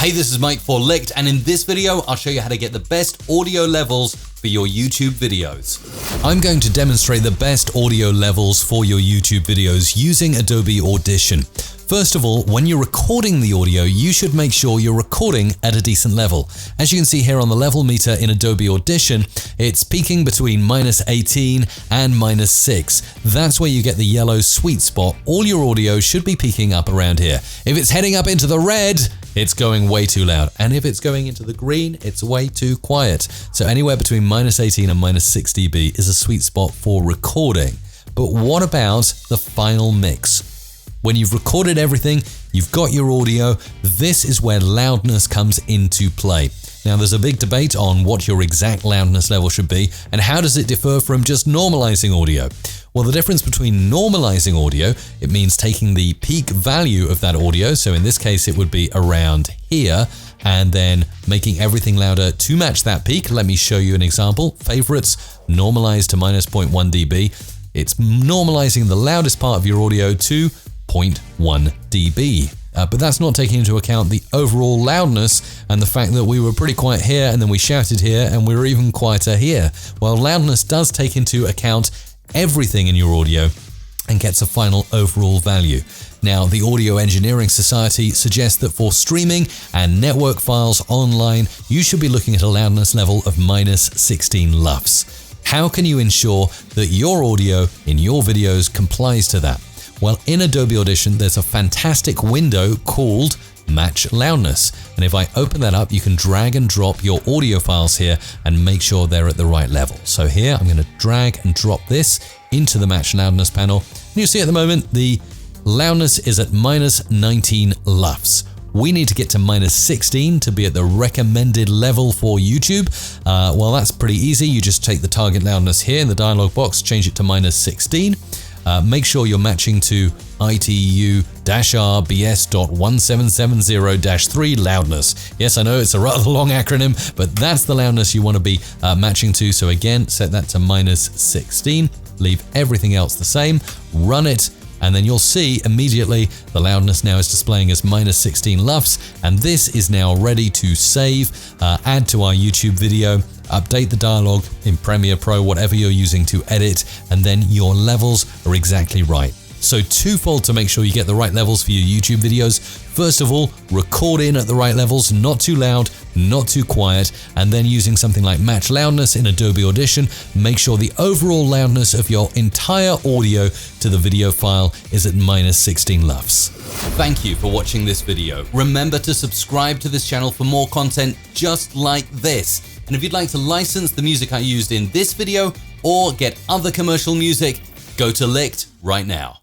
Hey, this is Mike for Licked, and in this video, I'll show you how to get the best audio levels for your YouTube videos. I'm going to demonstrate the best audio levels for your YouTube videos using Adobe Audition. First of all, when you're recording the audio, you should make sure you're recording at a decent level. As you can see here on the level meter in Adobe Audition, it's peaking between -18 and -6. That's where you get the yellow sweet spot. All your audio should be peaking up around here. If it's heading up into the red, it's going way too loud. And if it's going into the green, it's way too quiet. So anywhere between -18 and -6 dB is a sweet spot for recording. But what about the final mix? When you've recorded everything, you've got your audio, this is where loudness comes into play. Now, there's a big debate on what your exact loudness level should be and how does it differ from just normalizing audio. Well, the difference between normalizing audio, it means taking the peak value of that audio, so in this case it would be around here, and then making everything louder to match that peak. Let me show you an example. Favorites, normalized to -0.1 dB. It's normalizing the loudest part of your audio to 0.1 dB. But that's not taking into account the overall loudness and the fact that we were pretty quiet here and then we shouted here and we were even quieter here. Well, loudness does take into account everything in your audio and gets a final overall value. Now, the Audio Engineering Society suggests that for streaming and network files online, you should be looking at a loudness level of -16 LUFS. How can you ensure that your audio in your videos complies to that? Well, in Adobe Audition, there's a fantastic window called Match Loudness. And if I open that up, you can drag and drop your audio files here and make sure they're at the right level. So here, I'm going to drag and drop this into the Match Loudness panel. And you see at the moment, the loudness is at -19 LUFS. We need to get to -16 to be at the recommended level for YouTube. Well, that's pretty easy. You just take the target loudness here in the dialog box, change it to -16. Make sure you're matching to ITU-RBS.1770-3 loudness. Yes, I know it's a rather long acronym, but that's the loudness you want to be matching to. So again, set that to -16, leave everything else the same, run it, and then you'll see immediately the loudness now is displaying as -16 LUFS, and this is now ready to save, add to our YouTube video, update the dialog in Premiere Pro, whatever you're using to edit, and then your levels are exactly right. So twofold to make sure you get the right levels for your YouTube videos. First of all, record in at the right levels, not too loud, not too quiet, and then using something like Match Loudness in Adobe Audition, make sure the overall loudness of your entire audio to the video file is at -16 LUFS. Thank you for watching this video. Remember to subscribe to this channel for more content just like this. And if you'd like to license the music I used in this video or get other commercial music, go to Licked right now.